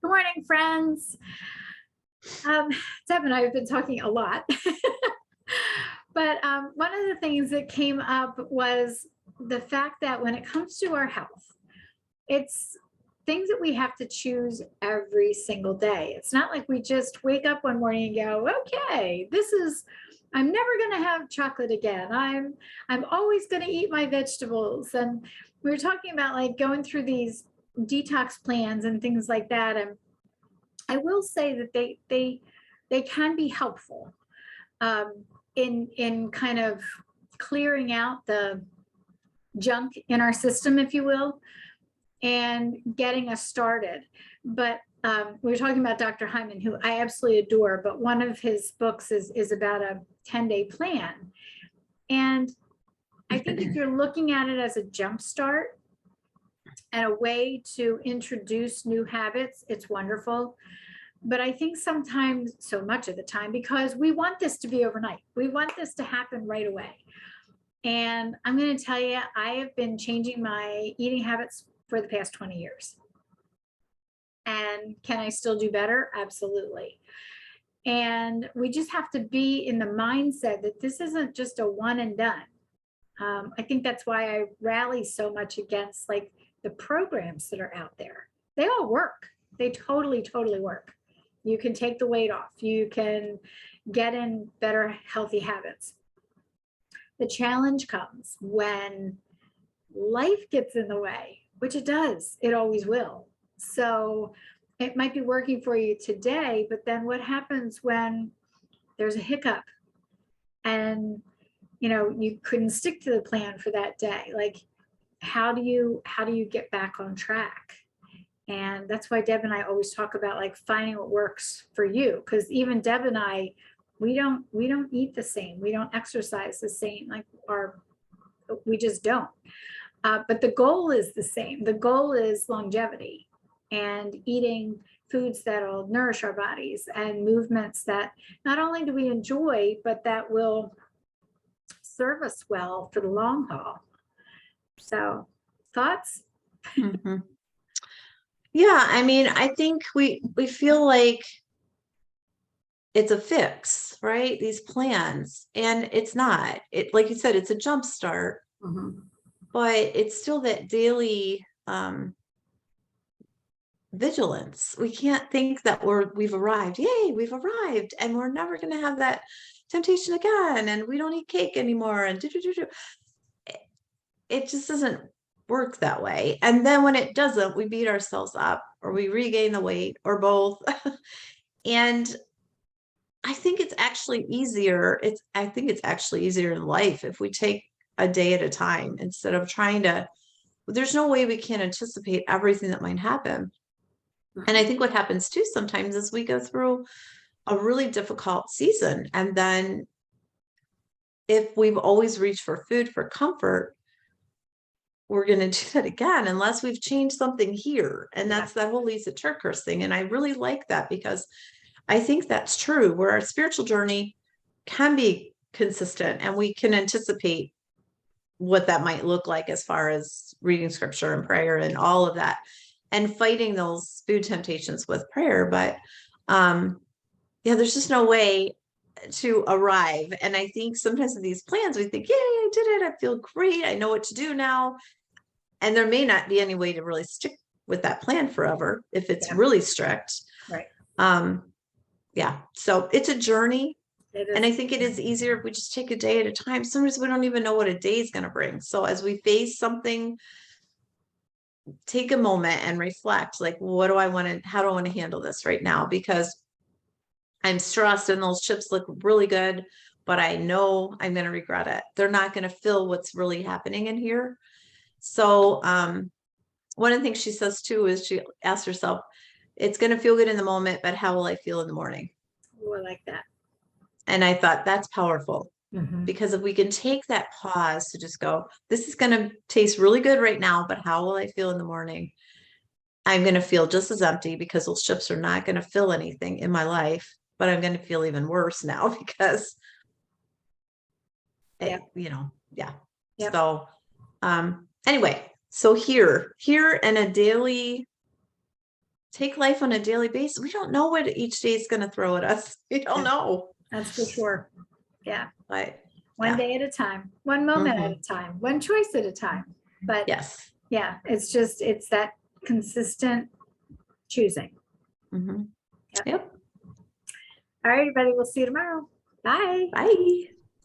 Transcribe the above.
Good morning, friends. Deb and I have been talking a lot, but one of the things that came up was the fact that when it comes to our health, it's things that we have to choose every single day. It's not like we just wake up one morning and go, okay, I'm never going to have chocolate again. I'm always going to eat my vegetables. And we were talking about like going through these detox plans and things like that. And I will say that they can be helpful in kind of clearing out the junk in our system, if you will, and getting us started. But we were talking about Dr. Hyman, who I absolutely adore, but one of his books is about a 10-day plan. And I think if you're looking at it as a jump start and a way to introduce new habits, it's wonderful. But I think sometimes, so much of the time, because we want this to be overnight, we want this to happen right away. And I'm going to tell you, I have been changing my eating habits for the past 20 years. And can I still do better? Absolutely. And we just have to be in the mindset that this isn't just a one and done. I think that's why I rally so much against like the programs that are out there. They all work. They totally work. You can take the weight off. You can get in better healthy habits. The challenge comes when life gets in the way, which it does. It always will. So it might be working for you today, but then what happens when there's a hiccup and you couldn't stick to the plan for that day? Like, how do you get back on track? And that's why Deb and I always talk about like finding what works for you. Because even Deb and I, we don't eat the same. We don't exercise the same. We just don't. But the goal is the same. The goal is longevity and eating foods that'll nourish our bodies and movements that not only do we enjoy, but that will serve us well for the long haul. So, thoughts? Mm-hmm. Yeah, I mean, I think we feel like it's a fix, right? These plans, and it's not. It, like you said, it's a jump start, but it's still that daily vigilance. We can't think that we've arrived. Yay, we've arrived, and we're never going to have that temptation again, and we don't eat cake anymore, and it just doesn't work that way. And then when it doesn't, we beat ourselves up or we regain the weight or both. And I think it's actually easier. I think it's actually easier in life if we take a day at a time instead of trying to, there's no way we can anticipate everything that might happen. And I think what happens too sometimes is we go through a really difficult season. And then if we've always reached for food for comfort, we're going to do that again unless we've changed something here. And that's that whole Lisa TerKeurst thing. And I really like that because I think that's true, where our spiritual journey can be consistent and we can anticipate what that might look like as far as reading scripture and prayer and all of that and fighting those food temptations with prayer. But there's just no way to arrive. And I think sometimes in these plans, we think, yay, I did it. I feel great. I know what to do now. And there may not be any way to really stick with that plan forever if it's really strict. Right. So it's a journey. And I think it is easier if we just take a day at a time. Sometimes we don't even know what a day is going to bring. So as we face something, take a moment and reflect, like, how do I want to handle this right now? Because I'm stressed and those chips look really good, but I know I'm going to regret it. They're not going to fill what's really happening in here. So one of the things she says too is she asks herself, it's going to feel good in the moment, but how will I feel in the morning? Oh, I like that. And I thought that's powerful because if we can take that pause to just go, this is going to taste really good right now, but how will I feel in the morning? I'm going to feel just as empty because those chips are not going to fill anything in my life, but I'm going to feel even worse now because, So, anyway, so here in a daily take life on a daily basis. We don't know what each day is going to throw at us. We don't know. That's for sure. Yeah. But One yeah. day at a time, one moment at a time, one choice at a time. But Yes. yeah, it's that consistent choosing. Mhm. Yep. Yep. All right, everybody. We'll see you tomorrow. Bye. Bye.